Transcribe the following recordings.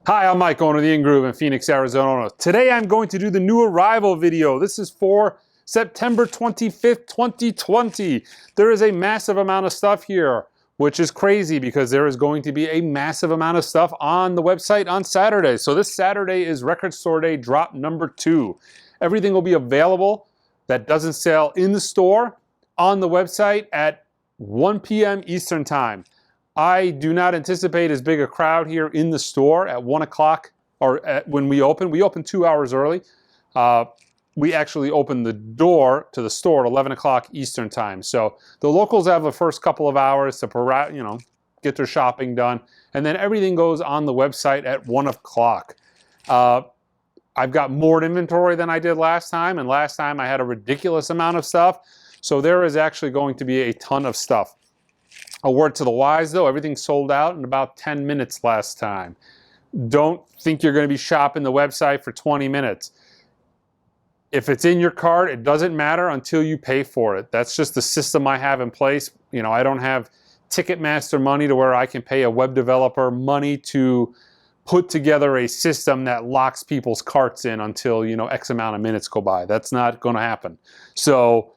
Hi, I'm Mike, owner of the In-Groove in Phoenix, Arizona. Today I'm going to do the new arrival video. This is for September 25th, 2020. There is a massive amount of stuff here, which is crazy because there is going to be a massive amount of stuff on the website on Saturday. So this Saturday is Record Store Day, drop number 2. Everything will be available that doesn't sell in the store on the website at 1 p.m. Eastern Time. I do not anticipate as big a crowd here in the store at 1 o'clock or when we open. We open 2 hours early. We actually open the door to the store at 11 o'clock Eastern Time. So the locals have the first couple of hours to get their shopping done. And then everything goes on the website at 1 o'clock. I've got more inventory than I did last time. And last time I had a ridiculous amount of stuff. So there is actually going to be a ton of stuff. A word to the wise, though, everything sold out in about 10 minutes last time. Don't think you're going to be shopping the website for 20 minutes. If it's in your cart, it doesn't matter until you pay for it. That's just the system I have in place. You know, I don't have Ticketmaster money to where I can pay a web developer money to put together a system that locks people's carts in until, X amount of minutes go by. That's not going to happen. So,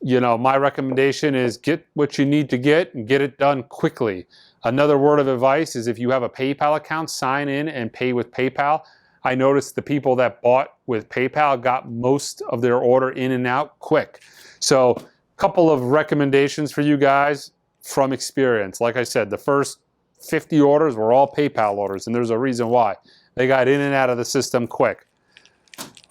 my recommendation is get what you need to get and get it done quickly. Another word of advice is if you have a PayPal account, sign in and pay with PayPal. I noticed the people that bought with PayPal got most of their order in and out quick. So a couple of recommendations for you guys from experience. Like I said, the first 50 orders were all PayPal orders, and there's a reason why. They got in and out of the system quick.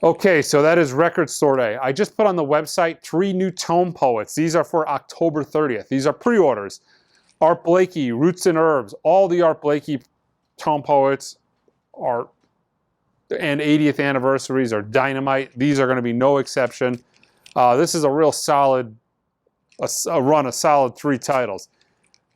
Okay, so that is Record Store Day. I just put on the website 3 new tome poets. These are for October 30th. These are pre-orders. Art Blakey, Roots and Herbs. All the Art Blakey tome poets and 80th anniversaries are dynamite. These are going to be no exception. This is a real solid run of solid 3 titles.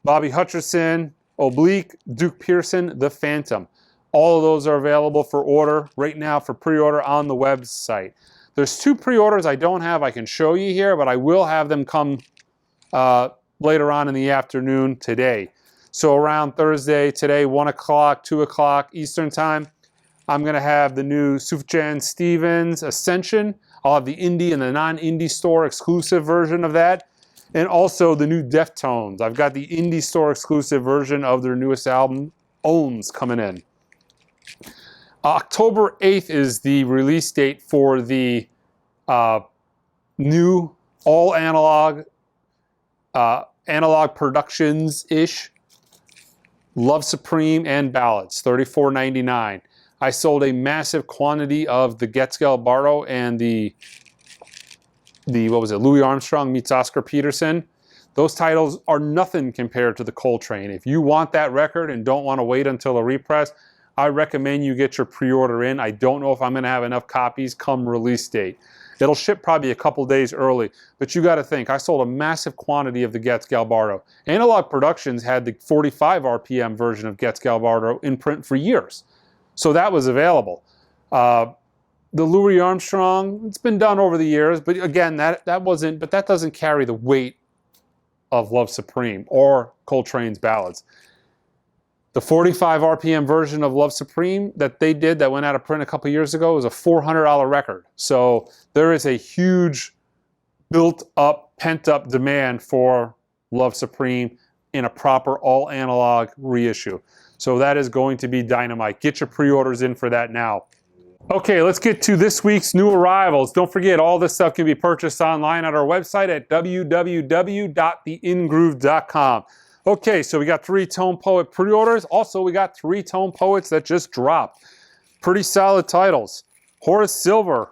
Bobby Hutcherson, Oblique, Duke Pearson, The Phantom. All of those are available for order right now for pre-order on the website. There's 2 pre-orders I don't have I can show you here, but I will have them come later on in the afternoon today. So around Thursday, today, 1 o'clock, 2 o'clock Eastern Time, I'm going to have the new Sufjan Stevens Ascension. I'll have the indie and the non-indie store exclusive version of that. And also the new Deftones. I've got the indie store exclusive version of their newest album, Ohms, coming in. October 8th is the release date for the new all analog productions-ish Love Supreme and Ballads, $34.99. I sold a massive quantity of the Getz Galbardo and the Louis Armstrong meets Oscar Peterson. Those titles are nothing compared to the Coltrane. If you want that record and don't want to wait until a repress, I recommend you get your pre-order in. I don't know if I'm going to have enough copies come release date. It'll ship probably a couple days early, but you got to think, I sold a massive quantity of the Getz Galbardo. Analog Productions had the 45 RPM version of Getz Galbardo in print for years. So that was available. The Louis Armstrong, it's been done over the years, but again, that doesn't carry the weight of Love Supreme or Coltrane's Ballads. The 45 RPM version of Love Supreme that they did that went out of print a couple years ago was a $400 record. So there is a huge built-up, pent-up demand for Love Supreme in a proper all-analog reissue. So that is going to be dynamite. Get your pre-orders in for that now. Okay, let's get to this week's new arrivals. Don't forget, all this stuff can be purchased online at our website at www.theingroove.com. Okay, so we got 3 Tone Poet pre-orders. Also, we got 3 Tone Poets that just dropped. Pretty solid titles. Horace Silver,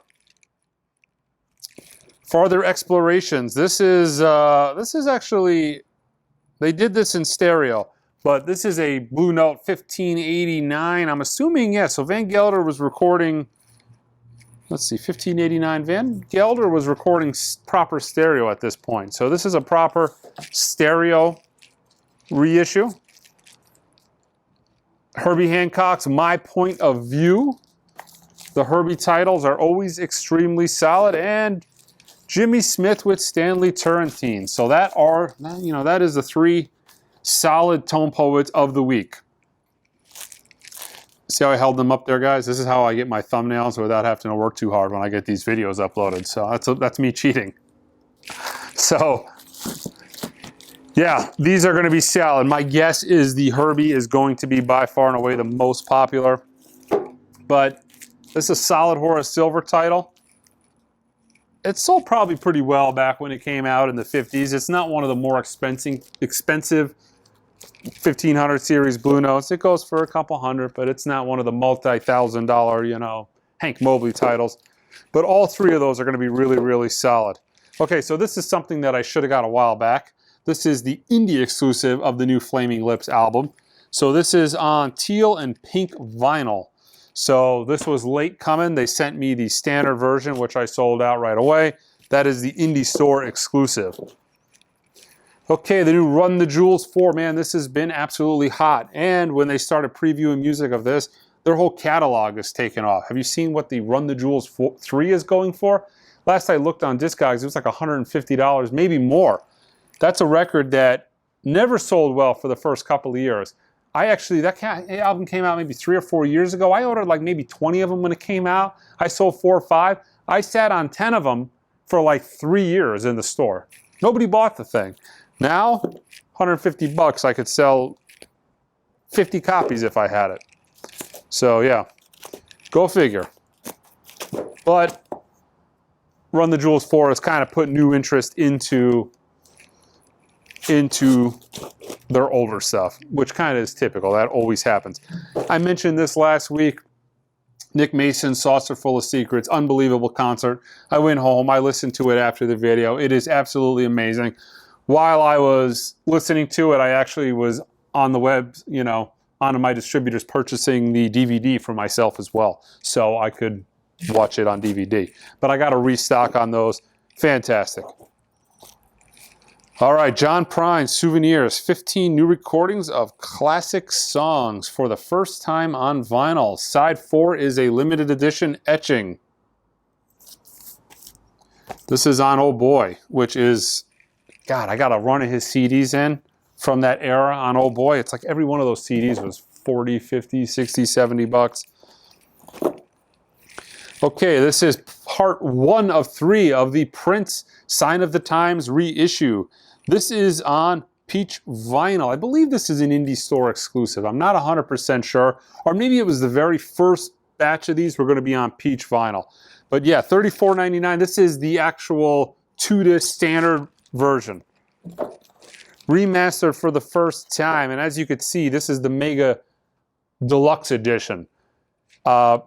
Farther Explorations. This is actually, they did this in stereo, but this is a Blue Note 1589. I'm assuming, yeah, so Van Gelder was recording, let's see, 1589. Van Gelder was recording proper stereo at this point. So this is a proper stereo reissue. Herbie Hancock's My Point of View. The Herbie titles are always extremely solid, and Jimmy Smith with Stanley Turrentine. So that is the 3 solid Tone Poets of the week. See how I held them up there, guys? This is how I get my thumbnails without having to work too hard when I get these videos uploaded. So that's me cheating. So, yeah, these are going to be solid. My guess is the Herbie is going to be by far and away the most popular. But this is a solid Horace Silver title. It sold probably pretty well back when it came out in the 50s. It's not one of the more expensive 1500 series Blue Notes. It goes for a couple hundred, but it's not one of the multi-$1,000, you know, Hank Mobley titles. But all three of those are going to be really, really solid. Okay, so this is something that I should have got a while back. This is the indie exclusive of the new Flaming Lips album. So this is on teal and pink vinyl. So this was late coming. They sent me the standard version, which I sold out right away. That is the indie store exclusive. Okay, the new Run the Jewels 4, man, this has been absolutely hot. And when they started previewing music of this, their whole catalog is taken off. Have you seen what the Run the Jewels 3 is going for? Last I looked on Discogs, it was like $150, maybe more. That's a record that never sold well for the first couple of years. That album came out maybe 3 or 4 years ago. I ordered like maybe 20 of them when it came out. I sold 4 or 5. I sat on 10 of them for like 3 years in the store. Nobody bought the thing. Now, 150 bucks, I could sell 50 copies if I had it. So yeah, go figure. But Run the Jewels 4 has kind of put new interest into their older stuff, which kind of is typical. That always happens. I mentioned this last week. Nick Mason's Saucer Full of Secrets, unbelievable concert. I went home, I listened to it after the video. It is absolutely amazing. While I was listening to it, I actually was on the web, you know, onto my distributors purchasing the DVD for myself as well. So I could watch it on DVD. But I got a restock on those. Fantastic. All right, John Prine, Souvenirs, 15 new recordings of classic songs for the first time on vinyl. Side 4 is a limited edition etching. This is on Oh Boy, which is, God, I got a run of his CDs in from that era on Oh Boy. It's like every one of those CDs was 40, 50, 60, 70 bucks. Okay, this is part 1 of 3 of the Prince Sign of the Times reissue. This is on Peach Vinyl. I believe this is an indie store exclusive. I'm not 100% sure. Or maybe it was the very first batch of these were going to be on Peach Vinyl. But yeah, $34.99. This is the actual 2-disc standard version. Remastered for the first time. And as you could see, this is the Mega Deluxe Edition. I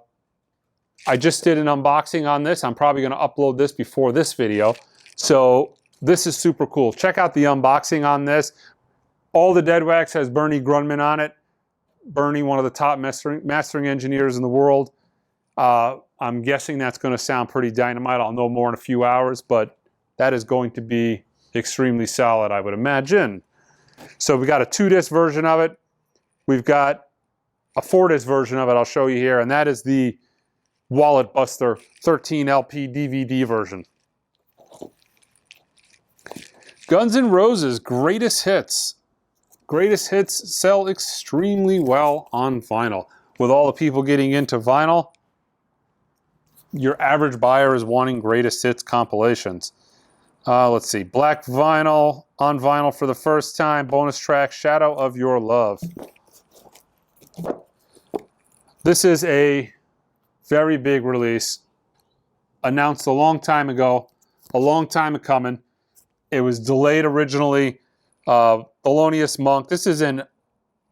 just did an unboxing on this. I'm probably going to upload this before this video. So this is super cool. Check out the unboxing on this. All the Dead Wax has Bernie Grundman on it. Bernie, one of the top mastering engineers in the world. I'm guessing that's going to sound pretty dynamite. I'll know more in a few hours, but that is going to be extremely solid, I would imagine. So we got a 2-disc version of it. We've got a 4-disc version of it. I'll show you here, and that is the Wallet Buster 13 LP DVD version. Guns N' Roses Greatest Hits. Greatest Hits sell extremely well on vinyl. With all the people getting into vinyl, your average buyer is wanting Greatest Hits compilations. Let's see. Black Vinyl, on vinyl for the first time. Bonus track, Shadow of Your Love. This is a very big release. Announced a long time ago. A long time coming. It was delayed originally. Felonious Monk. This is an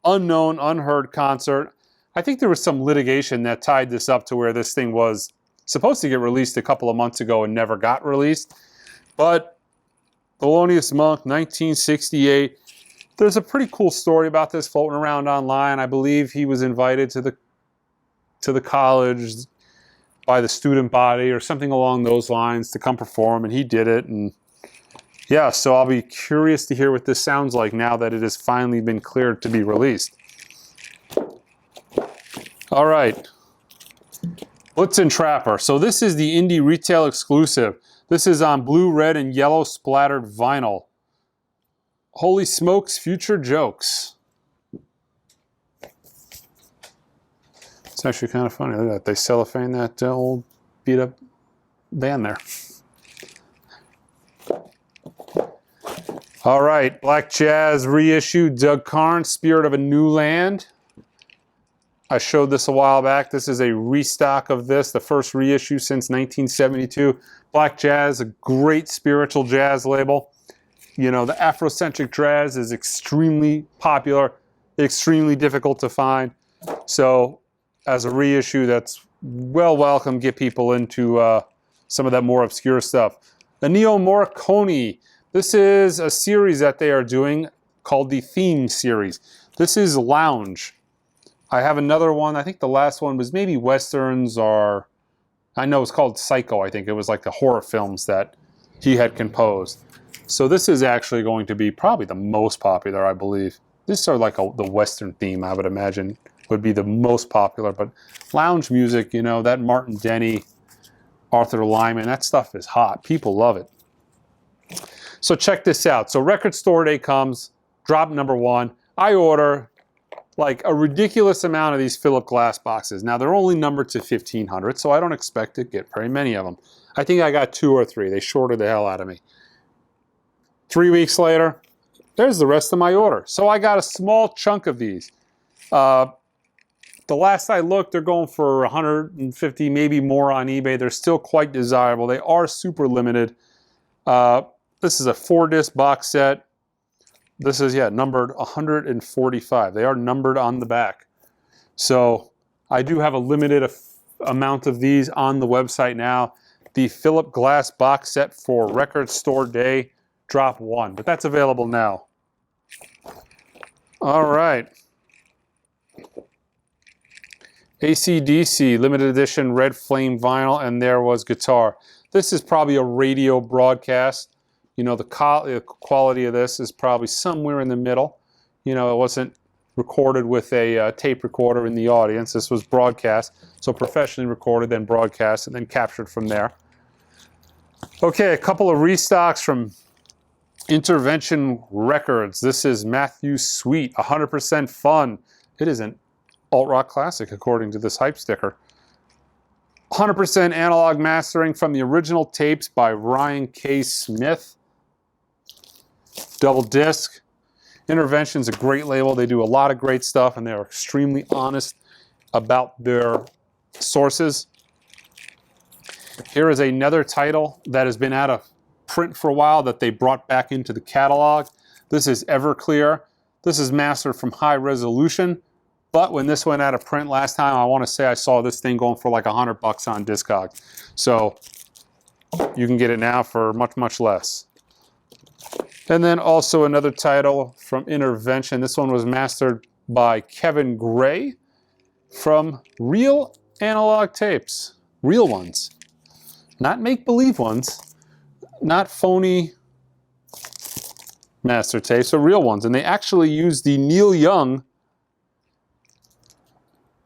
unknown, unheard concert. I think there was some litigation that tied this up to where this thing was supposed to get released a couple of months ago and never got released. But Felonious Monk, 1968. There's a pretty cool story about this floating around online. I believe he was invited to the college by the student body or something along those lines to come perform, and he did it. And yeah, so I'll be curious to hear what this sounds like now that it has finally been cleared to be released. All right. Blitzen Trapper. So this is the indie retail exclusive. This is on blue, red, and yellow splattered vinyl. Holy smokes, future jokes. It's actually kind of funny. Look at that. They cellophane that old beat up band there. All right, Black Jazz reissue, Doug Carnes, Spirit of a New Land. I showed this a while back. This is a restock of this, the first reissue since 1972. Black Jazz, a great spiritual jazz label. You know, the Afrocentric jazz is extremely popular, extremely difficult to find. So as a reissue, that's well welcome. Get people into some of that more obscure stuff. Ennio Morricone. This is a series that they are doing called the Theme Series. This is lounge. I have another one. I think the last one was maybe Westerns, or I know it's called Psycho. I think it was like the horror films that he had composed. So this is actually going to be probably the most popular, I believe. These are like the Western theme, I would imagine, would be the most popular. But lounge music, you know, that Martin Denny, Arthur Lyman, that stuff is hot. People love it. So check this out. So Record Store Day comes, drop number 1. I order like a ridiculous amount of these Philip Glass boxes. Now they're only numbered to 1,500, so I don't expect to get very many of them. I think I got 2 or 3. They shorted the hell out of me. 3 weeks later, there's the rest of my order. So I got a small chunk of these. The last I looked, they're going for 150, maybe more on eBay. They're still quite desirable. They are super limited. This is a 4-disc box set. This is, yeah, numbered 145. They are numbered on the back. So I do have a limited amount of these on the website now. The Philip Glass box set for Record Store Day, drop 1. But that's available now. All right. AC/DC limited edition red flame vinyl, and there was guitar. This is probably a radio broadcast. You know, the quality of this is probably somewhere in the middle. You know, it wasn't recorded with a tape recorder in the audience. This was broadcast, so professionally recorded, then broadcast, and then captured from there. Okay, a couple of restocks from Intervention Records. This is Matthew's Suite, 100% Fun. It is an alt-rock classic, according to this hype sticker. 100% analog mastering from the original tapes by Ryan K. Smith. Double disc. Intervention's a great label. They do a lot of great stuff, and they're extremely honest about their sources. Here is another title that has been out of print for a while that they brought back into the catalog. This is Everclear. This is mastered from high resolution, but when this went out of print last time, I want to say I saw this thing going for like $100 on Discog. So you can get it now for much, much less. And then also another title from Intervention. This one was mastered by Kevin Gray from Real Analog Tapes. Real ones. Not make-believe ones. Not phony master tapes, but real ones. And they actually used the Neil Young,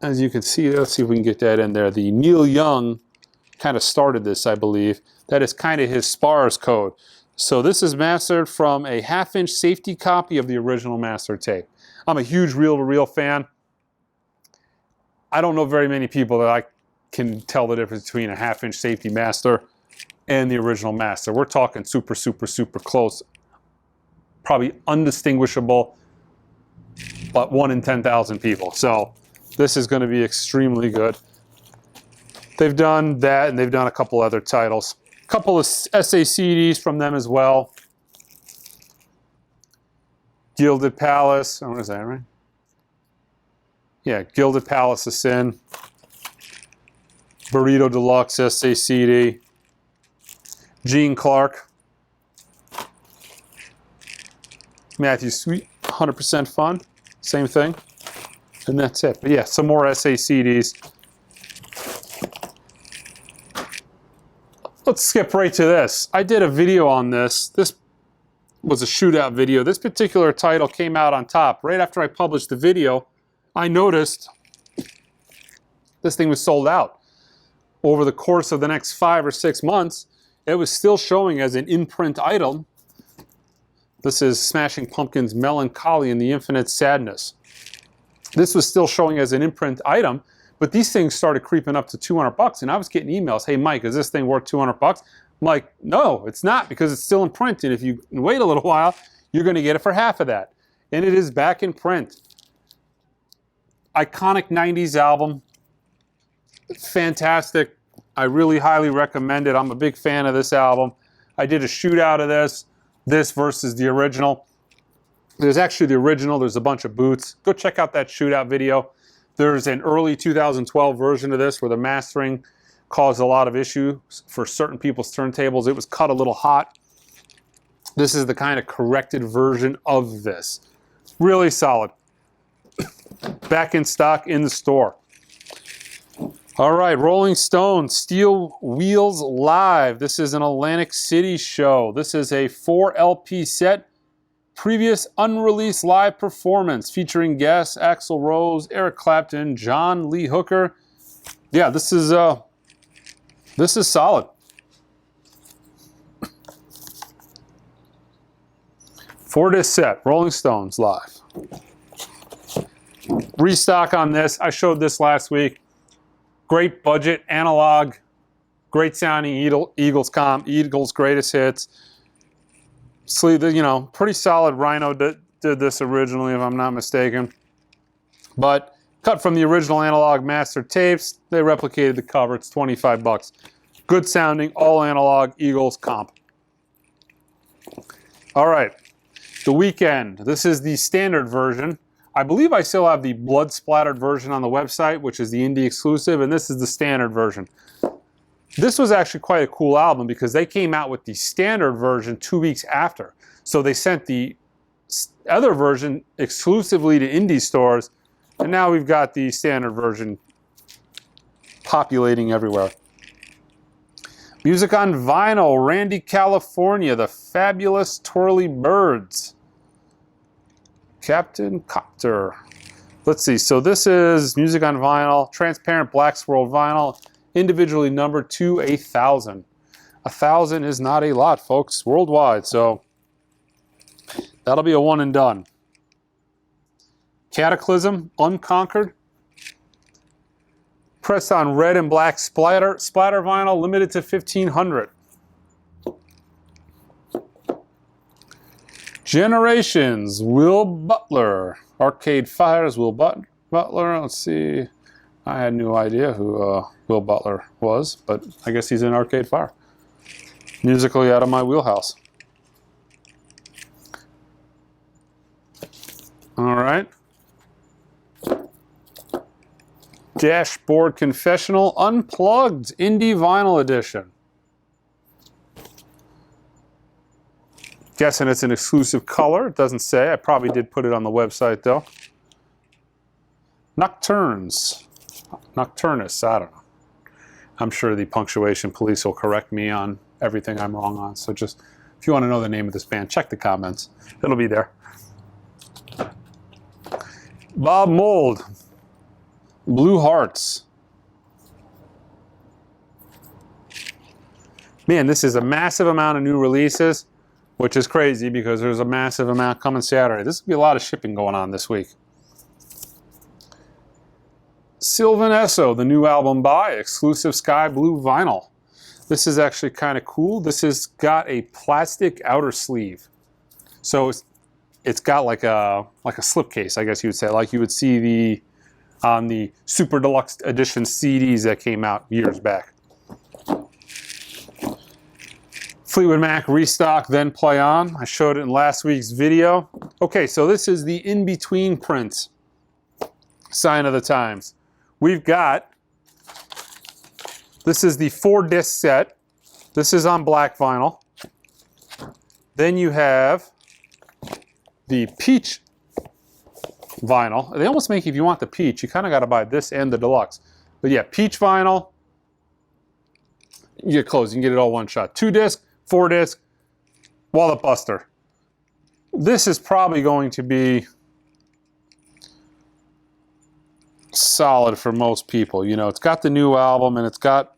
as you can see, let's see if we can get that in there. The Neil Young kind of started this, I believe. That is kind of his SPARS code. So this is mastered from a 1/2-inch safety copy of the original master tape. I'm a huge reel-to-reel fan. I don't know very many people that I can tell the difference between a 1/2-inch safety master and the original master. We're talking super, super, super close. Probably undistinguishable, but 1 in 10,000 people. So this is going to be extremely good. They've done that, and they've done a couple other titles. A couple of SACDs from them as well. Gilded Palace. Oh, what is that, right? Yeah, Gilded Palace of Sin. Burrito Deluxe SACD. Gene Clark. Matthew's Suite, 100% Fun. Same thing. And that's it. But yeah, some more SACDs. Let's skip right to this. I did a video on this. This was a shootout video. This particular title came out on top. Right after I published the video, I noticed this thing was sold out. Over the course of the next 5 or 6 months, it was still showing as an in-print item. This is Smashing Pumpkins' Melancholy and the Infinite Sadness. This was still showing as an in-print item, But these things started creeping up to 200 bucks, and I was getting emails, hey Mike, is this thing worth 200 bucks? I'm like, no, it's not, because it's still in print, and if you wait a little while, you're gonna get it for half of that. And it is back in print. Iconic 90s album, fantastic. I really highly recommend it. I'm a big fan of this album. I did a shootout of this versus the original. There's actually the original, there's a bunch of boots. Go check out that shootout video. There's an early 2012 version of this where the mastering caused a lot of issues for certain people's turntables. It was cut a little hot. This is the kind of corrected version of this. Really solid. Back in stock in the store. All right, Rolling Stone, Steel Wheels Live. This is an Atlantic City show. This is a 4 LP set. Previous unreleased live performance featuring guests Axl Rose, Eric Clapton, John Lee Hooker. Yeah, this is solid. For this set, Rolling Stones Live. Restock on this. I showed this last week. Great budget, analog, great sounding Eagles comp, Eagles greatest hits. Sleeve, you know, pretty solid. Rhino did this originally, if I'm not mistaken. But cut from the original analog master tapes. They replicated the cover. It's 25 bucks. Good sounding, all analog Eagles comp. All right, The Weeknd. This is the standard version. I believe I still have the blood splattered version on the website, which is the indie exclusive, and this is the standard version. This was actually quite a cool album because they came out with the standard version 2 weeks after. So they sent the other version exclusively to indie stores, and now we've got the standard version populating everywhere. Music on vinyl, Randy California, The Fabulous Twirly Birds. Captain Copter. Let's see, so this is music on vinyl, transparent black swirled vinyl, individually numbered to 1,000. 1,000 is not a lot, folks, worldwide, so that'll be a one and done. Cataclysm, Unconquered. Pressed on red and black splatter vinyl, limited to 1,500. Generations, Will Butler. Arcade Fire's Will Butler. Let's see. I had no idea who Will Butler was, but I guess he's in Arcade Fire. Musically out of my wheelhouse. All right. Dashboard Confessional Unplugged Indie Vinyl Edition. Guessing it's an exclusive color. It doesn't say. I probably did put it on the website though. Nocturnus, I don't know. I'm sure the punctuation police will correct me on everything I'm wrong on. So just, if you want to know the name of this band, check the comments. It'll be there. Bob Mould, Blue Hearts. Man, this is a massive amount of new releases, which is crazy because there's a massive amount coming Saturday. This will be a lot of shipping going on this week. Sylvan Esso, the new album by exclusive Sky Blue vinyl. This is actually kind of cool. This has got a plastic outer sleeve. So it's got like a slipcase, I guess you would say, like you would see on the Super Deluxe Edition CDs that came out years back. Fleetwood Mac restock, then play on. I showed it in last week's video. Okay, so this is the in-between print. Sign of the times. We've got, this is the 4-disc set. This is on black vinyl. Then you have the peach vinyl. They almost make, if you want the peach, you kind of got to buy this and the deluxe. But yeah, peach vinyl. You get close, you can get it all one shot. 2-disc, 4-disc, Wallet Buster. This is probably going to be solid for most people. You know, it's got the new album and it's got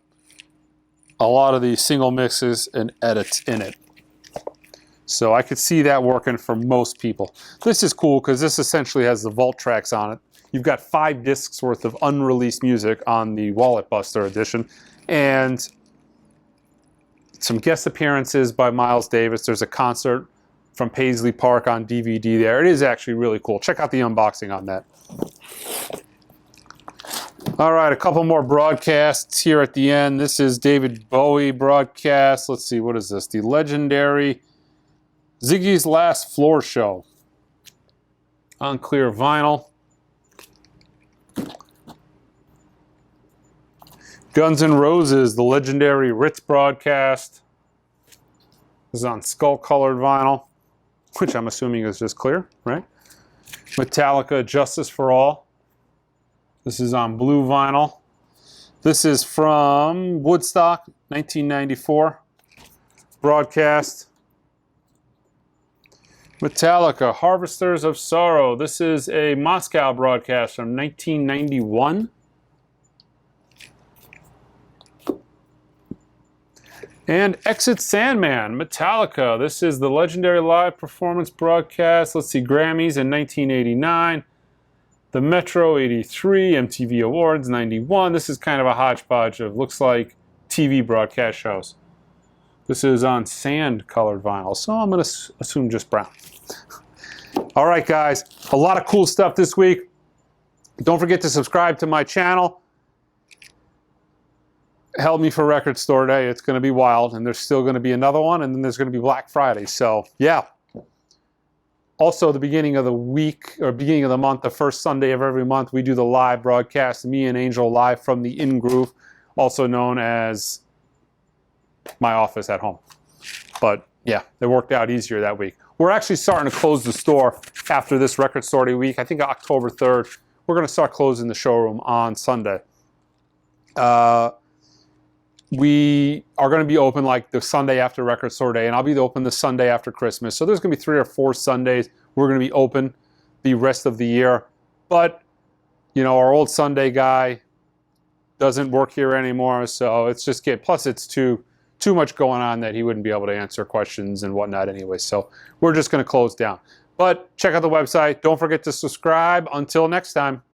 a lot of these single mixes and edits in it. So I could see that working for most people. This is cool because this essentially has the vault tracks on it. You've got 5 discs worth of unreleased music on the Wallet Buster edition, and some guest appearances by Miles Davis. There's a concert from Paisley Park on DVD there. It is actually really cool. Check out the unboxing on that. All right, a couple more broadcasts here at the end. This is David Bowie broadcast. Let's see, what is this? The legendary Ziggy's Last Floor Show on clear vinyl. Guns N' Roses, the legendary Ritz broadcast. This is on skull-colored vinyl, which I'm assuming is just clear, right? Metallica, Justice for All. This is on blue vinyl. This is from Woodstock, 1994 broadcast. Metallica, Harvesters of Sorrow. This is a Moscow broadcast from 1991. And Exit Sandman, Metallica. This is the legendary live performance broadcast. Let's see, Grammys in 1989. The Metro 83, MTV Awards 91. This is kind of a hodgepodge of, looks like, TV broadcast shows. This is on sand-colored vinyl, so I'm going to assume just brown. All right, guys, a lot of cool stuff this week. Don't forget to subscribe to my channel. Help me for Record Store Day. It's going to be wild, and there's still going to be another one, and then there's going to be Black Friday. So, yeah. Also, the beginning of the week, or beginning of the month, the first Sunday of every month, we do the live broadcast, me and Angel live from the In Groove, also known as my office at home. But, yeah, it worked out easier that week. We're actually starting to close the store after this Record Store Day week. I think October 3rd. We're going to start closing the showroom on Sunday. We are going to be open like the Sunday after Record Store Day, and I'll be open the Sunday after Christmas. So there's going to be 3 or 4 Sundays we're going to be open the rest of the year. But, you know, our old Sunday guy doesn't work here anymore, so it's just plus it's too much going on that he wouldn't be able to answer questions and whatnot anyway. So we're just going to close down. But check out the website. Don't forget to subscribe. Until next time.